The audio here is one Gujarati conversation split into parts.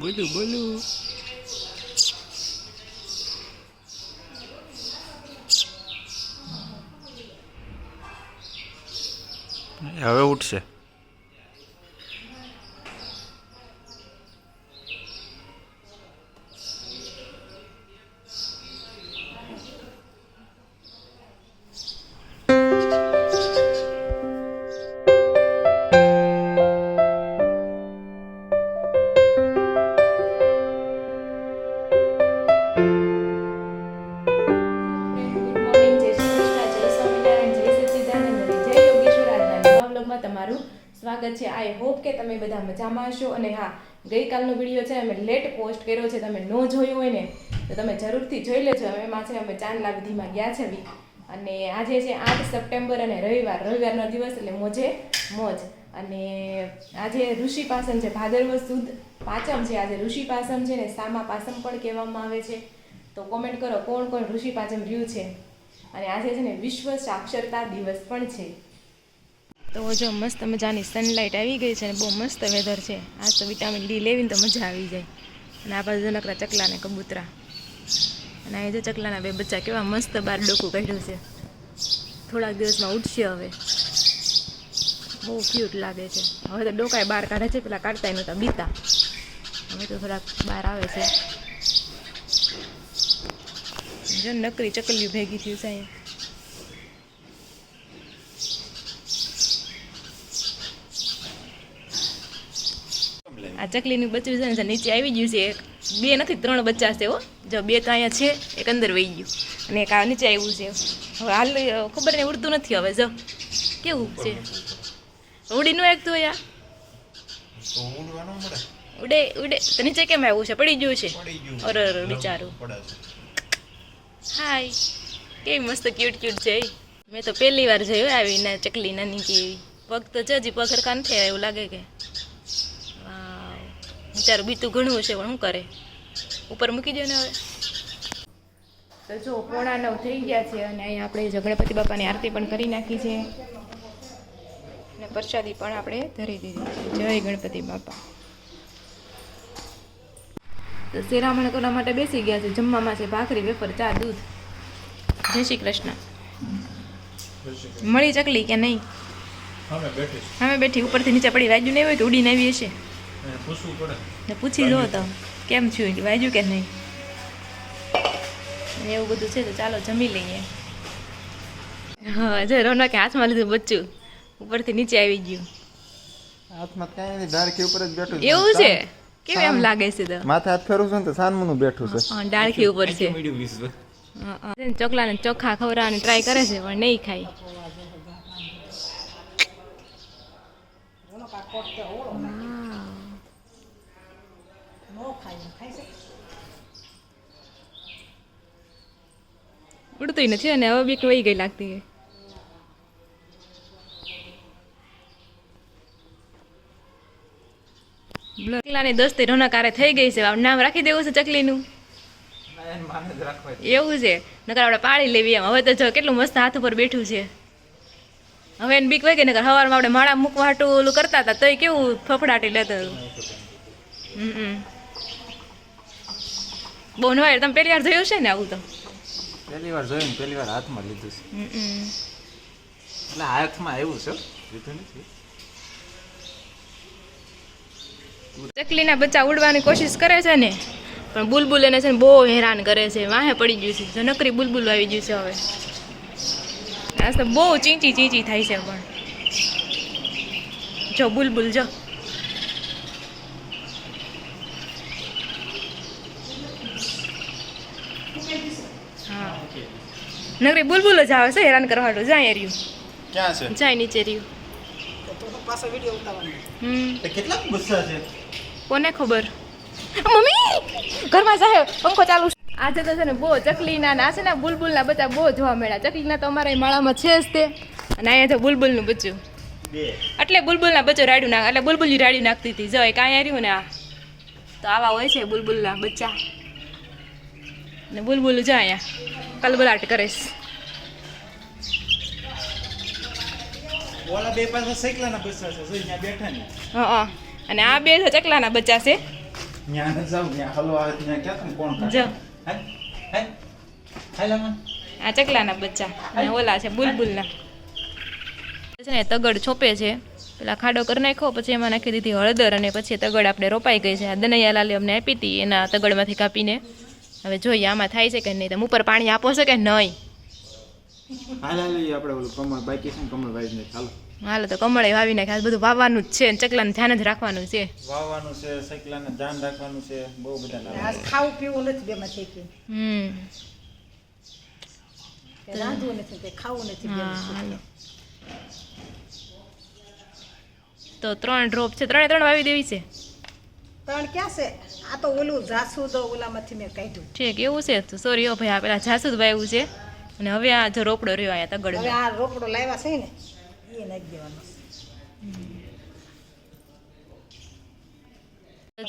બોલું બોલું. હવે ઉઠશે. તમારું સ્વાગત છે. આઈ હોપ કે તમે બધા મજામાં હશો. અને હા, ગઈકાલનો વિડીયો છે અમે લેટ પોસ્ટ કર્યો છે. તમે ન જોયો હોય ને તો તમે જરૂરથી જોઈ લેજો. એમાં છે અમે ચાંદલા વિધિમાં ગયા છે અને આજે છે 8 સપ્ટેમ્બર અને રવિવારનો દિવસ એટલે મોજે મોજ. અને આજે ઋષિ પાસમ છે, ભાદરવ સુદ પાંચમ છે. આજે ઋષિ પાસમ છે ને સામા પાસમ પણ કહેવામાં આવે છે. તો કોમેન્ટ કરો કોણ કોણ ઋષિ પાસમ રહ્યું છે. અને આજે છે ને વિશ્વ સાક્ષરતા દિવસ પણ છે. તો જો મસ્ત મજાની સનલાઇટ આવી ગઈ છે ને બહુ મસ્ત વેધર છે. આજ તો વિટામિન ડી લેવીને તો મજા આવી જાય. અને આ બાજુ નકરા ચકલા ને કબૂતરા. અને આ જે ચકલાના બે બચ્ચા કેવા મસ્ત બાર ડોકું કાઢ્યું છે. થોડાક દિવસમાં ઉઠશે હવે. બહુ ક્યુટ લાગે છે. હવે તો ડોકાય બહાર કાઢે છે, પેલા કાઢતા નહોતા બીતા. હવે તો થોડાક બહાર આવે છે. જો નકરી ચકલીઓ ભેગી થયું છે અહીંયા. આ ચકલીનું બચ્ચું છે ને નીચે આવી ગયું છે. બે નથી 3 બચ્ચા છે. હો જો 2 તો અહીંયા છે, એક અંદર વહી ગયું અને એક આ નીચે આવ્યું છે. હવે હાલ ખબર નહીં, ઉડતું નથી. હવે જો કેવું છે, ઉડી નું એકતું યાર ઉડે ઉડે તો નીચે કેમ આવ્યું છે? પડી ગયું છે. અરે બિચારું. હાય, કેવી મસ્ત ક્યુટ ક્યુટ છે. મેં તો પહેલી વાર જોયું આવીને ચકલી નાની કેવી. પગ તો જજી પગ હરખા નથી આવ્યા એવું લાગે કે. બિચારું બીતું ઘણું છે પણ શું કરે, ઉપર મૂકી દો ને. હવે તો જો 8:45 થઈ ગયા છે અને અહીંયા આપણે ગણપતિ બાપાની આરતી પણ કરી નાખી છે અને પ્રસાદી પણ આપણે ધરી દીધી છે. જય ગણપતિ બાપા. તો શેરામણ કરવા માટે બેસી ગયા છે. જમવામાં છે ભાખરી, વેફર, ચા, દૂધ. જય શ્રી કૃષ્ણ. મળી ચકલી કે નહીં? હવે બેઠી. ઉપરથી નીચે પડી વાગ્યું નહીં હોય કે ઉડીને આવી હશે? પૂછી લો તો કેમ છું, વાજ્યું કે નહીં. એવું બધું છે. તો ચાલો જમી લઈએ. હા, જો રોનકે હાથમાં લીધું બચ્ચું, ઉપરથી નીચે આવી ગયું. હાથમાં કાંઈ નહીં, ડાળખી ઉપર જ બેઠું. એવું છે? કેવું એમ લાગે છે? તો માથે હાથ ફેરવું છું ને તો સાનમુનું બેઠું છે. ડાળખી ઉપર છે. ચોકલાને ચોખા ખવડાવવાની ટ્રાય કરે છે પણ નહીં ખાય. ઉડતું નથી અને હવે બીક વહી ગઈ લાગતી. ચકલાની દોસ્તી રોનકારે થઈ ગઈ છે. નામ રાખી દેવું છે ચકલીનું? એવું છે? નકર આપણે પાળી લેવી એમ. હવે તો જો કેટલું મસ્ત હાથ ઉપર બેઠું છે. હવે એને બીક વહી ગઈ. નકર સવારમાં આપણે માળા મૂકવા હાટું ઓલું કરતા હતા તોય કેવું ફફડાટી લેતું. બહુ નવાય. તમે પહેલી વાર જોયું છે ને આવું? તો પહેલી વાર જોયું, પહેલી વાર હાથમાં લીધું છે. એટલે હાથમાં આવ્યું છે, લીધું નથી. ચકલીના બચ્ચા ઉડવાની કોશિશ કરે છે ને પણ બુલબુલ એને છે ને બહુ હેરાન કરે છે. વાહે પડી ગયું છે. જો નકરી બુલબુલ આવી ગયું છે. હવે આ તો બહુ ચીંચી ચીંચી થાય છે. પણ જો બુલબુલ જો હા, નકરી બુલબુલ જ આવે છે હેરાન કરવાનું. જાય રહ્યું, ક્યાં છે? જાય નીચે રહ્યું. કેટલા ગુસ્સા છે કોને ખબર. મમ્મી ઘરમાં જાય, પંખો ચાલુ. આજે તો છે ને બહુ ચકલીના ના છે ને બુલબુલના બચ્ચા બહુ જોવા મળ્યા. ચકલીના તો અમારા માળામાં છે જ તે. અને અહીંયા તો બુલબુલનું બચ્ચું. એટલે બુલબુલના બચ્ચો રાડ્યું નાખ એટલે બુલબુલી રાડ્યું નાખતી હતી. જો એ કાંઈ રહ્યું ને આ તો આવા હોય છે બુલબુલના બચ્ચા. ને બુલબુલ જો અહીંયા કલબલાટ કરે છે. ઓલા બે પાસે સૈકલાના બચ્ચા છે, જોઈ ત્યાં બેઠા ને. હા, અને આ બે ચકલાના બચ્ચા છે. ત્યાં ન જાવ ત્યાં હલવા આવે ત્યાં ક્યાં તમે કોણ જો હે હાલા મન આ ચકલાના બચ્ચા અને ઓલા છે બુલબુલના છે ને તગડ છોપે છે પેલા ખાડો કરી નાખ્યો પછી એમાં નાખી દીધી હળદર અને પછી તગડ આપણે રોપાઈ ગઈ છે આ દનૈયા લાલે અમને આપી હતી એના તગડમાંથી કાપીને હવે જોઈએ આમાં થાય છે કે નહીં તમે ઉપર પાણી આપો છો કે નહીં હાલા લઈએ આપણે ઓલું કમળ બાકી છે ને કમળ વાવી ને ચાલો હાલો તો કમળે વાવી નાખે આ બધું વાવવાનું જ છે અને ચકલાને ધ્યાન જ રાખવાનું છે વાવવાનું છે સકલાને ધ્યાન રાખવાનું છે બહુ બધા લાભ ખાવું પીવું નથી બેમાં છે કે રાંધવું નથી કે ખાવું નથી હા હાલો તો 3 ડ્રોપ છે 3 વાવી દેવી છે ત્રણ ક્યાં છે આ તો ઓલું જાસૂદ ઓલામાંથી મેં કાઢ્યું ઠીક એવું છે તો સોરી ઓ ભાઈ આ પેલા જાસૂદ વાવ્યું છે અને હવે આ જો રોપડો રહ્યો અહીંયા હવે તગડ આ રોકડો લાવ્યા છે ને એ નાખી દેવાનો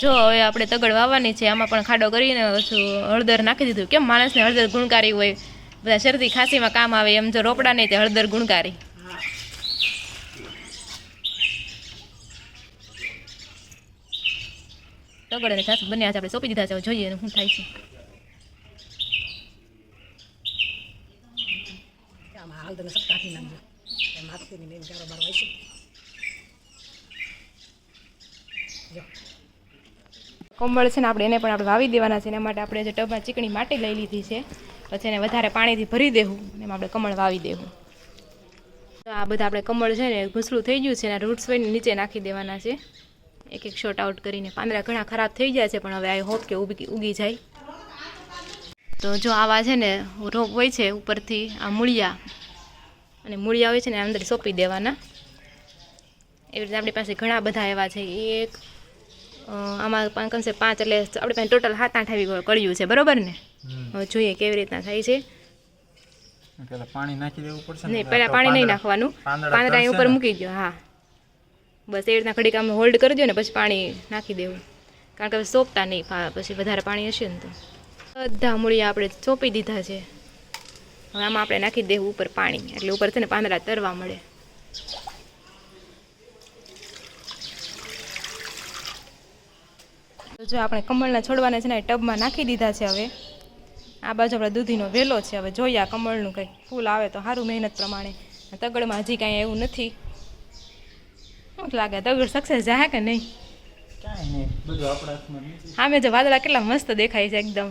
જો હવે આપણે તગડ વાવવાની છે આમાં પણ ખાડો કરીને પાછું હળદર નાખી દીધું કેમ માણસને હળદર ગુણકારી હોય બધા શરદી ખાંસીમાં કામ આવે એમ જો રોપડા નહીં તે હળદર ગુણકારી તગડ અને જાસૂદ બંને આજે આપણે સોંપી દીધા છે હવે જોઈએ શું થાય છે આમાં હાલદને સબ કાઢી નાખજો એમ હાથની મેં ગારો બાર વાઈશું જો કમળ છે ને આપણે એને પણ આપણે વાવી દેવાના છે એના માટે આપણે જે ટબમાં ચીકણી માટી લઈ લીધી છે પછી એને વધારે પાણીથી ભરી દેવું અને એમાં આપણે કમળ વાવી દેવું તો આ બધા આપણે કમળ છે ને ઘૂસરું થઈ ગયું છે એના રૂટ્સ હોય ને નીચે નાખી દેવાના છે એક એક શોર્ટ આઉટ કરીને પાંદડા ઘણા ખરાબ થઈ જાય છે પણ હવે આઈ હોપ કે ઉગી જાય તો જો આવા છે ને રોપ હોય છે ઉપરથી આ મૂળિયા અને મૂળિયા હોય છે ને અંદર સોંપી દેવાના એવી રીતે આપણી પાસે ઘણા બધા એવા છે એક આમાં કમસે 5 એટલે આપણી પાસે ટોટલ 7-8 આવી કળિયું છે બરોબર ને હવે જોઈએ કેવી રીતના થાય છે પેલા પાણી નાખી દેવું પડશે નહીં પહેલાં પાણી નહીં નાખવાનું પાંદડા અહીં ઉપર મૂકી દો હા બસ એવી રીતના ઘડીક આમ હોલ્ડ કરી દો ને પછી પાણી નાખી દેવું કારણ કે સોંપતા નહીં પછી વધારે પાણી હશે ને તો બધા મૂળિયા આપણે સોંપી દીધા છે હવે આમાં આપણે નાખી દેવું ઉપર પાણી એટલે ઉપર છે ને પાંદડા તરવા મળે તો જો આપણે કમળના છોડવાને છે ને ટબમાં નાખી દીધા છે હવે આ બાજુ આપણે દૂધીનો વેલો છે હવે જોઈએ આ કમળનું કંઈક ફૂલ આવે તો સારું મહેનત પ્રમાણે તગડમાં હજી કાંઈ એવું નથી શું લાગે તગડ સક્સેસ જાય કે નહીં કાંઈ નહીં બધું આપણા હાથમાં નથી સામે જો વાદળા કેટલા મસ્ત દેખાય છે એકદમ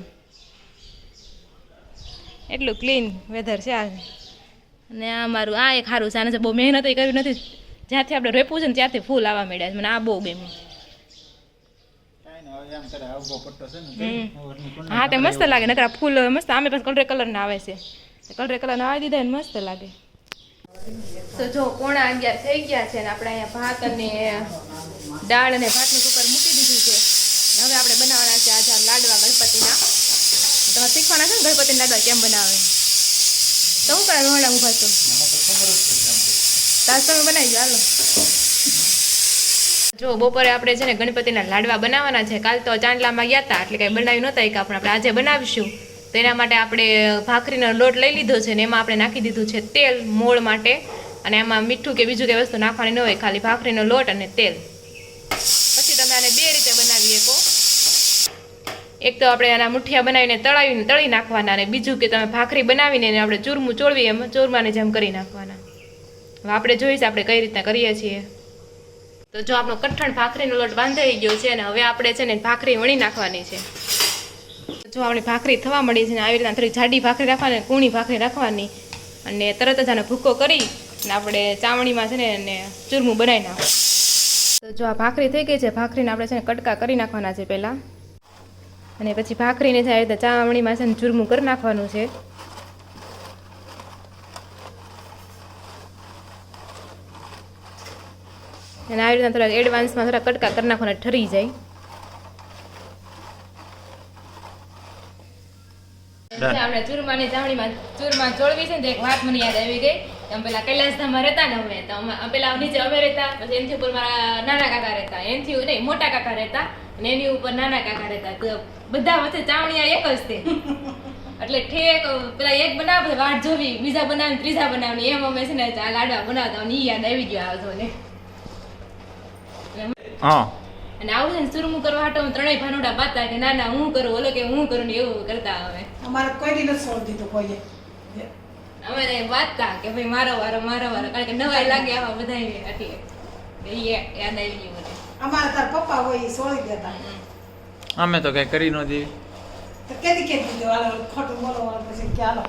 એટલું ક્લીન વેધર છે આ અને આ મારું આ એક સારું છે આને બહુ મહેનત કરવી નથી જ્યાંથી આપણે રેપવું છે ને ત્યાંથી ફૂલ આવવા મળ્યા છે મને આ બહુ ગમ્યું હા તે મસ્ત લાગે નકર ફૂલ મસ્ત આમે પાસે કલરના આવે છે કલરના આવી દીધા ને મસ્ત લાગે તો જો 11:15 થઈ ગયા છે ને આપણે અહીંયા ભાત અને દાળ અને ભાતનું કુકર મૂકી દીધું છે હવે આપણે બનાવવાના છે આજે લાડવા ગણપતિના તમારે શીખવાના છે ને ગણપતિના લાડવા કેમ બનાવે તો હું કરે રોહણા ઊભા છો તાસ તમે બનાવી દો હાલો જો બપોરે આપણે છે ને ગણપતિના લાડવા બનાવવાના છે કાલ તો ચાંદલામાં ગયા હતા એટલે કંઈ બનાવ્યું નહોતા એક આપણે આજે બનાવીશું તો એના માટે આપણે ભાખરીનો લોટ લઈ લીધો છે ને એમાં આપણે નાખી દીધું છે તેલ મોળ માટે અને એમાં મીઠું કે બીજું કંઈ વસ્તુ નાખવાની ન હોય ખાલી ભાખરીનો લોટ અને તેલ પછી તમે આને બે રીતે બનાવી શકો એક તો આપણે આના મુઠિયા બનાવીને તળી નાખવાના અને બીજું કે તમે ભાખરી બનાવીને એને આપણે ચૂરમું ચોળવી એમ ચૂરમાની જેમ કરી નાખવાના હવે આપણે જોઈશું આપણે કઈ રીતના કરીએ છીએ તો જો આપણો કઠણ ભાખરીનો લોટ બાંધાઈ ગયો છે અને હવે આપણે છે ને ભાખરી વણી નાખવાની છે જો આપણી ભાખરી થવા મળી છે ને આવી રીતના થોડી જાડી ભાખરી રાખવાની કૂણી ભાખરી રાખવાની અને તરત જ આને ભૂકો કરી અને આપણે ચાવણીમાં છે ને એને ચૂરમું બનાવી નાખવાનું તો જો આ ભાખરી થઈ ગઈ છે ભાખરીને આપણે છે ને કટકા કરી નાખવાના છે પહેલાં અને પછી ભાખરીને છે આવી રીતે ચાવણીમાં છે ને ચૂરમું કરી નાખવાનું છે અને આવી રીતના થોડા એડવાન્સમાં થોડા કટકા કરી નાખવાના ઠરી જાય આપણે ચૂરમાની ચાવણીમાં ચૂરમા ચોળવી છે ને એક વાત મને યાદ આવી ગઈ અમે પેલા કૈલાસધામમાં રહેતા ને અમે તો પેલા નીચે અમે રહેતા પછી એનથી ઉપર મારા નાના કાકા રહેતા એનથી નહીં મોટા કાકા રહેતા અને એની ઉપર નાના કાકા રહેતા તો બધા વચ્ચે ચાવણીયા એક જ તે એટલે ઠેક પેલા એક બનાવે વાટ જોવી બીજા બનાવે ત્રીજા બનાવની એમ અમે છે ને લાડવા બનાવતા એ યાદ આવી ગયો આવતો ને હા અને આવું છે ને સુરમું કરવા હાટો ત્રણેય ભાનોડા બાતા કે ના ના હું કરું ઓલો કે હું કરું ને એવું કરતા હવે અમારે કોઈ દી નથી છોડી દીધું કોઈએ અમારે વાતતા કે ભાઈ મારો વારો કારણ કે નવાઈ લાગે આવા બધાય એટલે યાદ આવી ગયું મને અમારે તાર પપ્પા હોય એ છોડી દેતા અમે તો કઈ કરી ન દેવી તો કેદી દીધું હાલો ખોટું બોલો પછી કે હાલો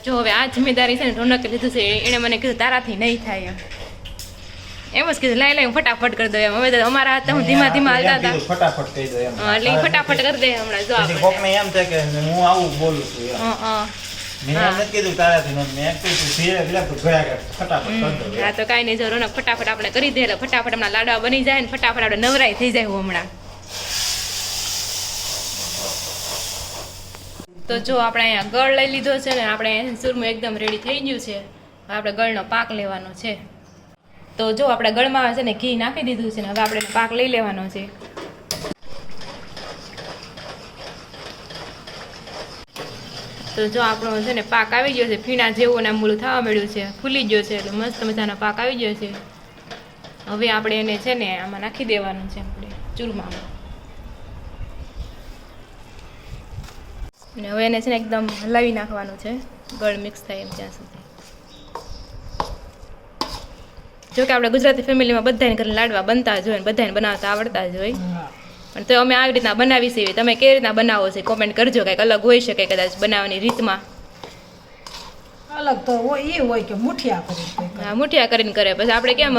જો હવે આ જિમ્મેદારી છે ને રોનકે લીધું છે એણે મને કીધું તારાથી નહીં થાય એમ જ કીધું લાઈ હું ફટાફટ કરી દઉં એમ હવે તો અમારા હાથ હું ધીમા ધીમા હાલતા હતા ફટાફટ કહી દો એમ એટલે ઈ ફટાફટ કરી દે હમણાં જો પછી કોકને એમ થાય કે હું આવું બોલું છું એમ મેં એમ નથી કીધું તારાથી નો મેં કીધું ધીરે ધીરે તો ગયા કે ફટાફટ કરી દો હા તો કાંઈ નહીં જો રોનક ફટાફટ આપણે કરી દે એટલે ફટાફટ હમણાં લાડવા બની જાય ને ફટાફટ આપણે નવરાઈ થઈ જાય હું હમણાં તો જો આપણે અહીંયા ગળ લઈ લીધો છે ને આપણે અહીંયા સુરમું એકદમ રેડી થઈ ગયું છે હવે આપણે ગળનો પાક લેવાનો છે તો જો આપણે ગળમાં છે ને ઘી નાખી દીધું છે ને હવે આપણે પાક લઈ લેવાનો છે તો જો આપણો છે ને પાક આવી ગયો છે ફીણા જેવું ને મૂળ થવા મળ્યું છે ફૂલી ગયો છે એટલે મસ્ત મજાનો પાક આવી ગયો છે હવે આપણે એને છે ને આમાં નાખી દેવાનું છે આપણે ચૂરમામાં અને હવે એને છે ને એકદમ હલાવી નાખવાનું છે ગળ મિક્સ થાય એમ ત્યાં સુધી જો કે આપણે ગુજરાતી ફેમિલીમાં બધાને ઘરે લાડવા બનતા જ હોય ને બધાને બનાવતા આવડતા જ હોય પણ તો અમે આવી રીતના બનાવી છીએ તમે કેવી રીતના બનાવો છો કોમેન્ટ કરજો કંઈક અલગ હોઈ શકે કદાચ બનાવવાની રીતમાં અલગ તો હોય એ હોય કે મુઠિયા કરી હા મુઠિયા કરીને કરે પછી આપણે કેમ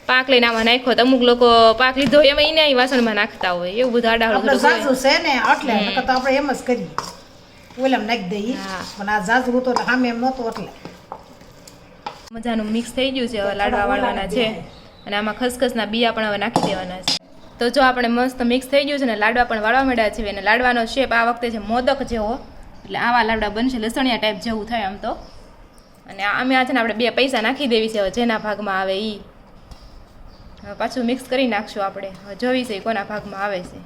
પાક લઈને આમાં નાખ્યો તો અમુક લોકો પાક લીધો હોય એમાં એને વાસણમાં નાખતા હોય એવું બધું આપણે આડાહળું જાજુ છે ને એટલે નકર તો આપણે એમ જ કરીએ ઓલામ નાખી દઈએ પણ આ જાજુ હતો એટલે સામે એમ નહોતું એટલે મજાનું મિક્સ થઈ ગયું છે હવે લાડવા વાળવાના છે અને આમાં ખસખસના બિયા પણ હવે નાખી દેવાના છે તો જો આપણે મસ્ત મિક્સ થઈ ગયું છે ને લાડવા પણ વાળવા માંડ્યા છે અને લાડવાનો શેપ આ વખતે છે મોદક જેવો એટલે આવા લાડવા બનશે લસણિયા ટાઈપ જેવું થાય આમ તો અને અમે આ છે ને આપણે 2 પૈસા નાખી દેવી છે હવે જેના ભાગમાં આવે એ હવે પાછું મિક્સ કરી નાખશું આપણે હવે જોવી છે કોના ભાગમાં આવે છે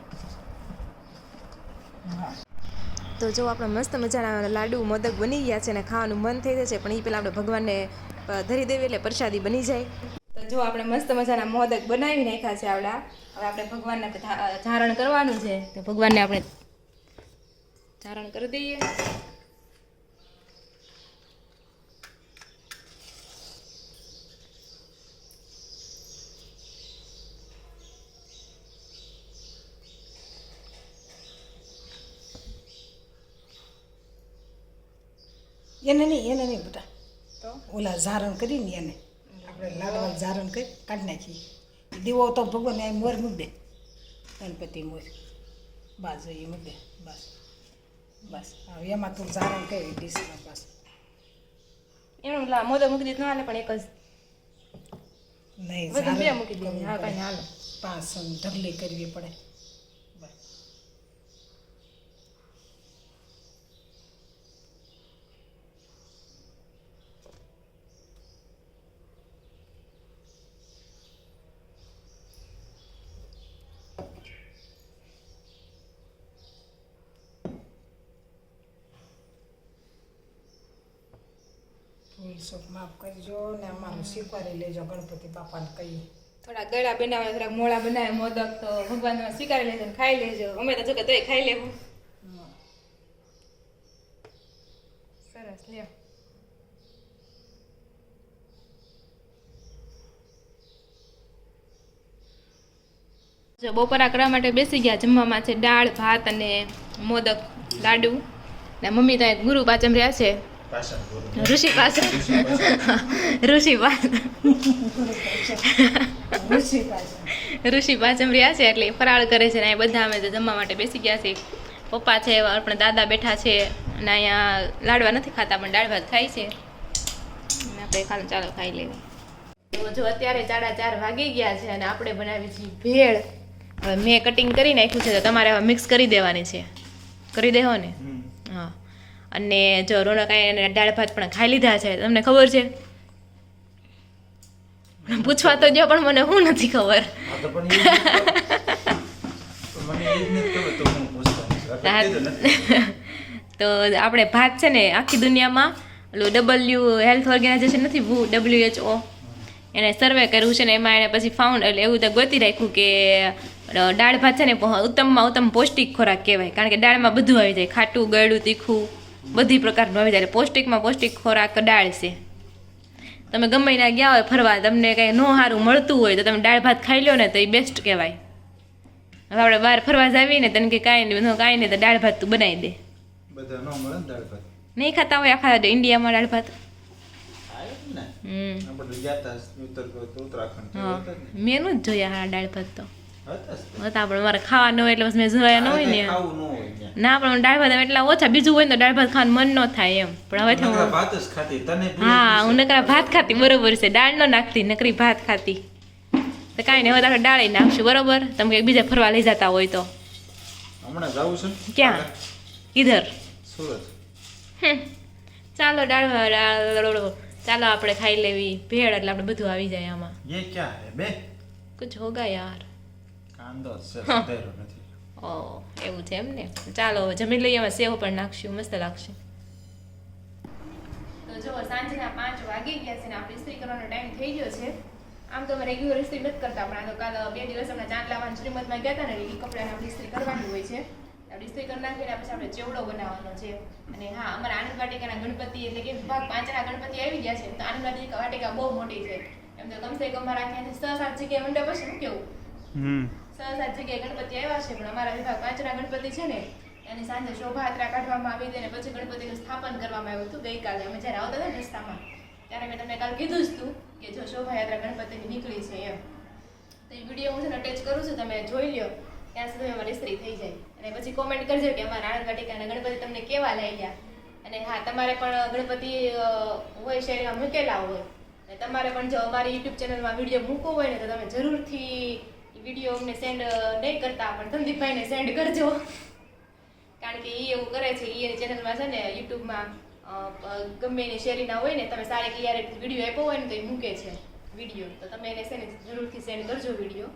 તો જો આપણે મસ્ત મજાના લાડુ મોદક બની ગયા છે ને ખાવાનું મન થઈ જશે પણ એ પહેલાં આપણે ભગવાનને ધરી દેવી એટલે પ્રસાદી બની જાય તો જો આપણે મસ્ત મજાના મોદક બનાવી નાખ્યા છે આવડા હવે આપણે ભગવાનને ધારણ કરવાનું છે તો ભગવાનને આપણે ધારણ કરી દઈએ એને નહીં બેટા તો ઓલા ઝારણ કરીને એને આપણે લાડવા ઝારણ કરી કાઢી નાખીએ દીવો તો ભગવાન આ મોર મૂક દે ગણપતિ મોર બસ એ મૂક દે બસ બસ હવે એમાં તું ઝારણ કરી ડીશમાં બસ એનું મોદક મૂકી દીધું હાલે પણ એક જ નહીં બધું બે મૂકી દીધું હા કાંઈ હાલો 5 ઢગલી કરવી પડે શોખ માફ કરજો ને અમારું સ્વીકારી લેજો ગણપતિ બાપાને કહીએ થોડા ગળા બનાવે થોડાક મોળા બનાવે મોદક તો ભગવાન સ્વીકારી લેજો ને ખાઈ લેજો અમે તો જો કે તોય ખાઈ લેવું સરસ લ્યો જો બપોરા કરવા માટે બેસી ગયા જમવામાં છે દાળ ભાત અને મોદક લાડુ ને મમ્મી ત્યાં ગુરુ પાચમ રહ્યા છે ઋષિ પાસે ઋષિ પાચમ રહ્યા છે એટલે ફરાળ કરે છે ને બધા અમે તો જમવા માટે બેસી ગયા છે પપ્પા છે આપણે દાદા બેઠા છે અને અહીંયા લાડવા નથી ખાતા પણ દાળ ભાત ખાય છે આપણે ખાલી ચાલો ખાઈ લેવું તો જો અત્યારે 4:30 વાગી ગયા છે અને આપણે બનાવી છીએ ભેળ હવે મેં કટિંગ કરી નાખ્યું છે તો તમારે હવે મિક્સ કરી દેવાની છે કરી દેવો ને હા અને જો રોનકાએ દાળ ભાત પણ ખાઈ લીધા છે તમને ખબર છે પૂછવા તો જો પણ મને હું નથી ખબર તો આપણે ભાત છે ને આખી દુનિયામાં ઓલું W હેલ્થ ઓર્ગેનાઇઝેશન નથી WHO એને સર્વે કર્યું છે ને એમાં એને પછી ફાઉન્ડ એટલે એવું તો ગોતી રાખ્યું કે દાળ ભાત છે ને ઉત્તમમાં ઉત્તમ પૌષ્ટિક ખોરાક કહેવાય, કારણ કે દાળમાં બધું આવી જાય, ખાટું ગળ્યું તીખું બધી પ્રકારનું આવી જાય. એટલે પૌષ્ટિકમાં પૌષ્ટિક ખોરાક દાળ છે. તમે ગમે ત્યાં ગયા હોય ફરવા, તમને કંઈ ન સારું મળતું હોય તો તમે દાળ ભાત ખાઈ લો ને તો એ બેસ્ટ કહેવાય. હવે આપણે બહાર ફરવા જાવી ને તને કે કાંઈ નહીં તો દાળ ભાત તું બનાવી દે. બધા ન મળે ને દાળ ભાત. નહીં ખાતા હોય આખા ઇન્ડિયામાં દાળ ભાત? આવે જ ને. હમ આપણે ગયા તા ઉત્તરાખંડ હા, મેં નું જ જોયા હા દાળ ભાત તો હતા હતા, પણ મારે ખાવા ન હોય એટલે બસ મેં જોયા ન હોય ને. ખાવું ન હોય ત્યાં. ના પણ દાળ ભાત એટલા ઓછા, બીજું હોય ને તો દાળ ભાત ખાવાનું મન ન થાય એમ. પણ હવે નકરા ભાત જ ખાતી તને હા, હું નકરા ભાત ખાતી, બરોબર છે. દાળ ન નાખતી, નકરી ભાત ખાતી. તો કાંઈ નહીં, હવે તો આપણે દાળ નાખશું, બરોબર? તમે કંઈક બીજા ફરવા લઈ જતા હોય તો. હમણાં જાવું છે ને? ક્યાં? કિધર? સુરત. ચાલો ચાલો આપણે ખાઈ લેવી ભેળ, એટલે આપણે બધું આવી જાય આમાં. ये क्या है बे? કુછ હોગા યાર. કાંદો છે સુધાર્યો નથી. ઓ એવું છે એમ ને. ચાલો હવે જમી લઈએ, એમાં સેવ પણ નાખશું, મસ્ત લાગશે. તો જો સાંજના 5 વાગી ગયા છે ને આપણે ઇસ્ત્રી કરવાનો ટાઈમ થઈ ગયો છે. આમ તો અમે રેગ્યુલર ઇસ્ત્રી નથી કરતા, પણ આ તો કાલ 2 દિવસ હમણાં ચાંદ લાવવાનું શ્રીમદમાં ગયા હતા ને, એ કપડાને આપણે ઇસ્ત્રી કરવાની હોય છે. આપણે ઇસ્ત્રી કરી નાખીને પછી આપણે ચેવડો બનાવવાનો છે. અને હા, અમારા આનંદ વાટિકાના ગણપતિ એટલે કે ભાગ 5ના ગણપતિ આવી ગયા છે. તો આનંદ વાટિકા બહુ મોટી છે એમ, તો કમસે કમ અમારા ત્યાંથી 6-7 જગ્યાએ મંડપ હશે. શું કેવું? 6-7 જગ્યાએ ગણપતિ આવ્યા છે, પણ અમારા વિભાગ 5ના ગણપતિ છે ને એની સાંજે શોભાયાત્રા કાઢવામાં આવી હતી અને પછી ગણપતિનું સ્થાપન કરવામાં આવ્યું હતું. ગઈકાલે અમે જ્યારે આવતા હતા ને રસ્તામાં ત્યારે મેં તમને કાલ કીધું જ હતું કે જો શોભાયાત્રા ગણપતિની નીકળી છે એમ. તો એ વિડીયો હું છે ને અટેચ કરું છું, તમે જોઈ લો. ત્યાં સુધી અમારી ઇસ્ત્રી થઈ જાય અને પછી કોમેન્ટ કરજો કે અમારા આણંદ વાટિકાના ગણપતિ તમને કેવા લાગ્યા. અને હા, તમારે પણ ગણપતિ હોય શહેરમાં મૂકેલા હોય અને તમારે પણ જો અમારી યુટ્યુબ ચેનલમાં વિડીયો મૂકવો હોય ને તો તમે જરૂરથી વિડીયો અમને સેન્ડ નહીં કરતા, પણ સંદીપભાઈને સેન્ડ કરજો, કારણ કે એ એવું કરે છે. એની ચેનલમાં છે ને યુટ્યુબમાં ગમે એની શેરીના હોય ને, તમે સારી ક્લિયરિટી વિડીયો આપ્યો હોય ને તો એ મૂકે છે વિડીયો, તો તમે એને છે ને જરૂરથી સેન્ડ કરજો વિડીયો.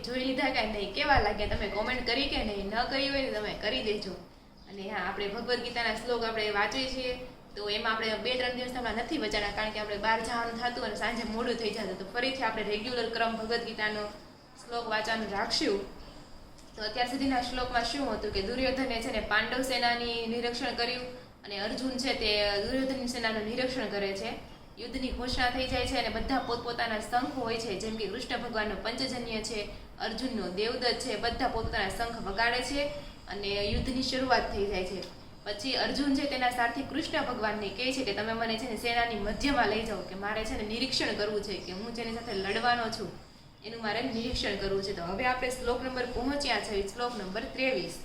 જોઈ લીધા કે નહીં, કેવા લાગે તમે કોમેન્ટ કરી કે નહીં, ન કરી હોય ને તમે કરી દેજો. અને હા, આપણે ભગવદ્ ગીતાના શ્લોક આપણે વાંચીએ છીએ તો એમાં આપણે 2-3 દિવસ હમણાં નથી વચાણા, કારણ કે આપણે બહાર જવાનું થતું અને સાંજે મોડું થઈ જતું. તો ફરીથી આપણે રેગ્યુલર ક્રમ ભગવદ્ ગીતાનો શ્લોક વાંચવાનું રાખશું. તો અત્યાર સુધીના શ્લોકમાં શું હતું કે દુર્યોધને છે ને પાંડવ સેનાની નિરીક્ષણ કર્યું અને અર્જુન છે તે દુર્યોધનની સેનાનું નિરીક્ષણ કરે છે. યુદ્ધની ઘોષણા થઈ જાય છે અને બધા પોતપોતાના શંખ હોય છે, જેમ કે કૃષ્ણ ભગવાનનો પંચજન્ય છે, અર્જુનનો દેવદત્ત છે, બધા પોતપોતાના શંખ વગાડે છે અને યુદ્ધની શરૂઆત થઈ જાય છે. પછી અર્જુન છે તેના સારથી કૃષ્ણ ભગવાનને કહે છે કે તમે મને છે ને સેનાની મધ્યમાં લઈ જાઓ, કે મારે છે ને નિરીક્ષણ કરવું છે કે હું જેની સાથે લડવાનો છું એનું મારે નિરીક્ષણ કરવું છે. તો હવે આપણે શ્લોક નંબર પહોંચ્યા છે, શ્લોક નંબર 23.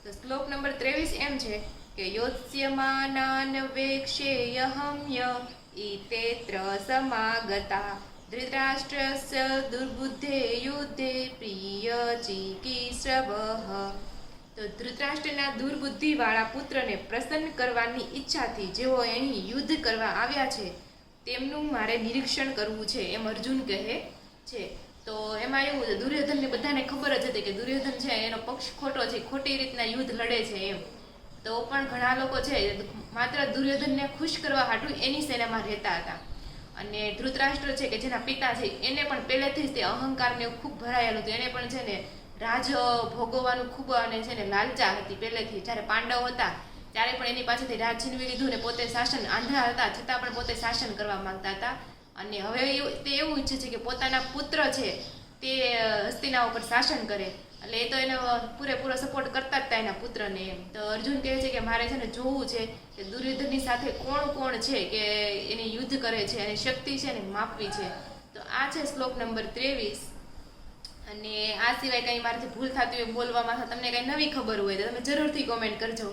તો શ્લોક નંબર 23 એમ છે કે યોત્સ્યમાનાન વેક્ષેયહમ્ય ઈતેત્ર સમાગતા ધૃતરાષ્ટ્રસ્ય દુર્બુદ્ધે યુદ્ધે પ્રિય ચિકિત્સવઃ. તો ધૃતરાષ્ટ્રના દુર્બુદ્ધિવાળા પુત્રને પ્રસન્ન કરવાની ઈચ્છાથી જેઓ અહીં યુદ્ધ કરવા આવ્યા છે તેમનું મારે નિરીક્ષણ કરવું છે, એમ અર્જુન કહે છે. તો એમાં એવું છે, દુર્યોધનને બધાને ખબર જ હતી કે દુર્યોધન છે એનો પક્ષ ખોટો છે, ખોટી રીતના યુદ્ધ લડે છે એમ. તો પણ ઘણા લોકો છે માત્ર દુર્યોધનને ખુશ કરવા હાટુ એની સેનામાં રહેતા હતા. અને ધૃતરાષ્ટ્ર છે કે જેના પિતા છે એને પણ પહેલેથી જ તે અહંકારને ખૂબ ભરાયેલું હતું. એને પણ છે ને રાજ ભોગવવાનું ખૂબ અને છે ને લાલચા હતી પહેલેથી. જ્યારે પાંડવ હતા ત્યારે પણ એની પાસેથી રાજ છીનવી લીધું ને પોતે શાસન આંધળા હતા છતાં પણ પોતે શાસન કરવા માંગતા હતા. અને હવે તે એવું ઈચ્છે છે કે પોતાના પુત્ર છે તે હસ્તિના ઉપર શાસન કરે. એટલે એ તો એને પૂરેપૂરો સપોર્ટ કરતા જ હતા એના પુત્રને એમ. તો અર્જુન કહે છે કે મારે છે ને જોવું છે કે દુર્યોધનની સાથે કોણ કોણ છે કે એની યુદ્ધ કરે છે, એની શક્તિ છે ને માપવી છે. તો આ છે શ્લોક નંબર 23. અને આ સિવાય કંઈ મારાથી ભૂલ થતી હોય બોલવામાં, તમને કંઈ નવી ખબર હોય તો તમે જરૂરથી કોમેન્ટ કરજો.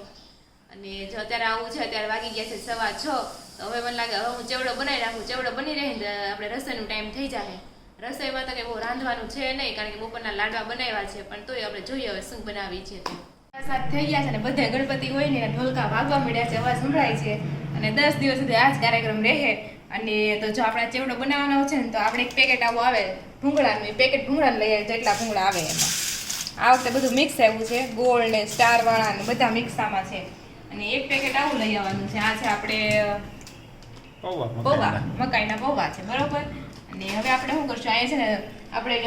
અને જો અત્યારે આવું છે, અત્યારે વાગી ગયા છે 6:15. તો હવે મને લાગે હવે હું ચેવડો બનાવી નાખું. ચેવડો બની રહે ને આપણે રસોઈનો ટાઈમ થઈ જાય. રસોઈમાં તો કંઈ બહુ રાંધવાનું છે નહીં, કારણ કે બપોરના લાડવા બનાવ્યા છે, પણ તોય આપણે જોઈએ હવે શું બનાવી છે. સાત થઈ ગયા છે ને બધે ગણપતિ હોય ને ઢોલકા વાગવા મળ્યા છે, અવાજ સંભળાય છે. અને 10 દિવસ સુધી આ જ કાર્યક્રમ રહે. અને તો જો આપણે ચેવડો બનાવવાનો છે ને તો આપણે એક પેકેટ આવું આવે ભૂંગળાનું, એ પેકેટ ભૂંગળાને લઈ આવે જેટલા ભૂંગળા આવે એમાં. આ વખતે બધું મિક્સ આવ્યું છે, ગોળ ને સ્ટારવાળા ને બધા મિક્સામાં છે. અને એક પેકેટ આવું લઈ આવવાનું છે. આ છે આપણે પૌવા, મકાઈના પૌવા છે, બરોબર. અને હવે આપણે શું કરશું, અહીંયા છે ને આપણે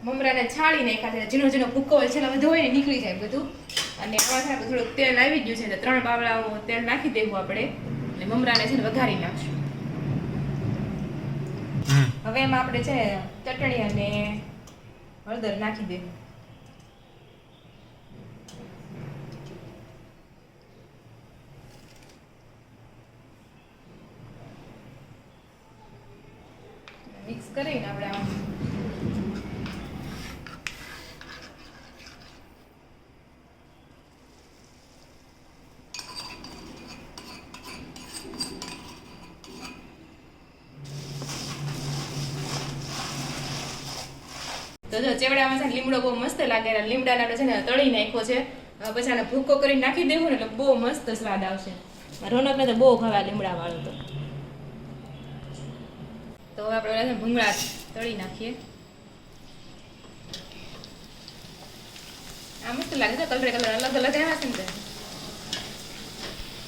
મમરાને છાળી નાખ્યા છે, ઝીણો ઝીણો ભૂકો હોય છે એટલે બધું હોય ને નીકળી જાય બધું. અને આમાં છે ને થોડુંક તેલ આવી ગયું છે, 3 બાવળાઓ તેલ નાખી દેવું આપણે. અને મમરાને છે ને વઘારી નાખશું. હવે એમાં આપણે છે ચટણી અને હળદર નાખી દેવું. મિક્સ કરીને આપણે આમ તો જો ચેવડામાં છે લીમડો બહુ મસ્ત લાગે. લીમડાના છે ને તળી નાખ્યો છે, પછી આને ભૂકો કરીને નાખી દેવું ને એટલે બહુ મસ્ત સ્વાદ આવશે. રોનકને તો બહુ ભાવે લીમડા વાળું. તો હવે આપણે ભૂંગળા તળી નાખીએ. આ મસ્ત લાગે છે, કલર અલગ અલગ આવ્યા છે ને,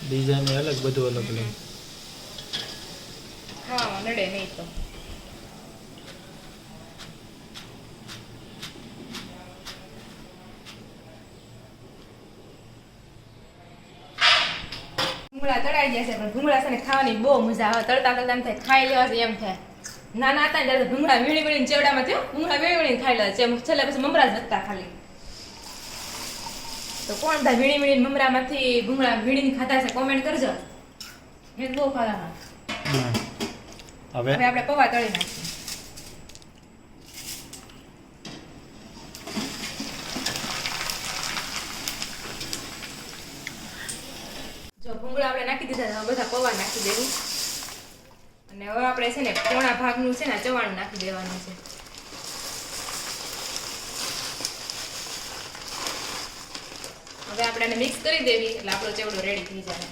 ડિઝાઇન અલગ, બધું અલગ અલગ. હા નડે નહીં તો. ભૂંગળા તળાઈ ગયા છે, પણ ભૂંગળા છે ને ખાવાની બહુ મજા આવે. તળતા તળતા એમ થાય ખાઈ લેવા છે એમ થાય. નાના હતા ને ત્યારે ભૂંગળા વીણી વીણીને ચેવડામાં થયો, ભૂંગળા વીણી વીણીને ખાઈ લે છે. છેલ્લે પછી મમરા જ વધતા ખાલી. તો કોણ બધા વીણી વીણીને મમરામાંથી ભૂંગળા વીણીને ખાતા છે કોમેન્ટ કરજો. મેં બહુ ખાતા. હવે આપણે પૌવા તળી નાખીએ. જો ભૂંગળા આપણે નાખી દીધા, બધા પૌવા નાખી દેવું. અને હવે આપણે છે ને પોણા ભાગનું છે ને ચવાણું નાખી દેવાનું છે. હવે આપણે એને મિક્સ કરી દેવી એટલે આપણો ચેવડો રેડી થઈ જાય.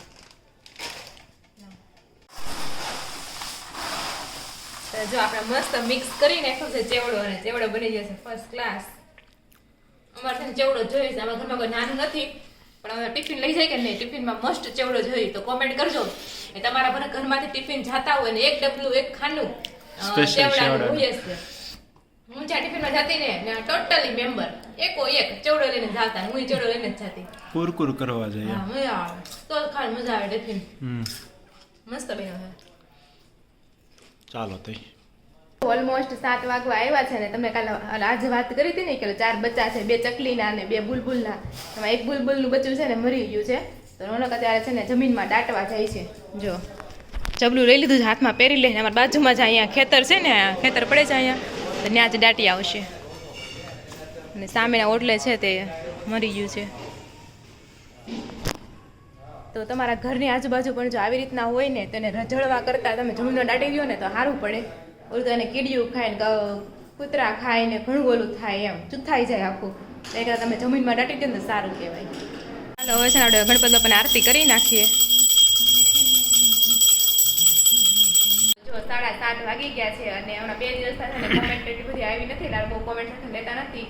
તો જો આપણે મસ્ત મિક્સ કરી નાખ્યો છે ચેવડો, અને ચેવડો બની જશે ફર્સ્ટ ક્લાસ. અમારે છે ને ચેવડો જોઈએ છે, અમારા ઘરમાં કોઈ નાનું નથી, પણ હવે ટિફિન લઈ જાય કે નહીં, ટિફિનમાં મસ્ત ચેવડો જોઈએ તો કોમેન્ટ કરજો. એ તમારા બધા ઘરમાંથી ટિફિન જાતા હોય ને એક ડબલું એક ખાનું ચેવડાનું હોય છે. હું જ્યાં ટિફિનમાં જતી ને ટોટલી મેમ્બર એક ચેવડો લઈને જતા, હું ચેવડો લઈને જ જતી. કુરકુર કરવા જોઈએ. હા મજા આવે, તો ખાલી મજા આવે ટિફિન. મસ્ત બન્યો છે. ચાલો તઈ ઓલમોસ્ટ 7 વાગવા આવ્યા છે ને. તમે કાલે આજે વાત કરી હતી ને કે 4 બચ્ચા છે, 2 ચકલીના અને 2 બુલબુલના. એમાં એક બુલબુલનું બચ્ચું છે ને મરી ગયું છે. તો રોનક અત્યારે છે ને જમીનમાં દાટવા જાય છે. જો ચબલું લઈ લીધું છે, હાથમાં પહેરી લઈને. અમારા બાજુમાં જ અહીંયા ખેતર છે ને, ખેતર પડે છે અહીંયા, તો ત્યાં જ દાટી આવશે. અને સામેના ઓટલે છે તે મરી ગયું છે. તો તમારા ઘરની આજુબાજુ પણ જો આવી રીતના હોય ને તેને રજળવા કરતાં તમે જમીનમાં દાટી ગયો ને તો સારું પડે. ઓલું તો એને કીડિયું ખાય ને કૂતરા ખાય ને ઘણું ઓલું થાય, એમ ચૂથાઈ જાય આખું. એ કરતાં તમે જમીનમાં દાટી દો ને તો સારું કહેવાય. હાલો હવે છે ને આપણે ગણપતિ બાપાને આરતી કરી નાખીએ. જો 7:30 વાગી ગયા છે અને હમણાં 2 દિવસ થયા ને કોમેન્ટ એટલી બધી આવી નથી, એટલે બહુ કોમેન્ટ લેતા નથી.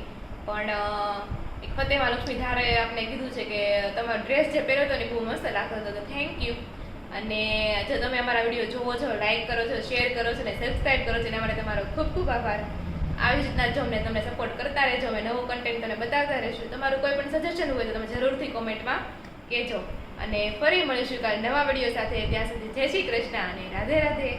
પણ એક ફતેહા લક્ષ્મી ધારે આપણે કીધું છે કે તમારો ડ્રેસ જે પહેર્યો હતો ને બહુ મસ્ત લાગતો હતો, તો થેન્ક યુ. અને જો તમે અમારા વિડીયો જોવો છો, લાઈક કરો છો, શેર કરો છો ને સબસ્ક્રાઈબ કરો છો, એના માટે તમારો ખૂબ ખૂબ આભાર. આવી જ રીતના જો અમને તમે સપોર્ટ કરતા રહેજો, અમે નવો કન્ટેન્ટ તમને બતાવતા રહીશું. તમારું કોઈ પણ સજેશન હોય તો તમે જરૂરથી કોમેન્ટમાં કહેજો. અને ફરી મળીશું કાલે નવા વિડીયો સાથે. ત્યાં સુધી જય શ્રી કૃષ્ણ અને રાધે રાધે.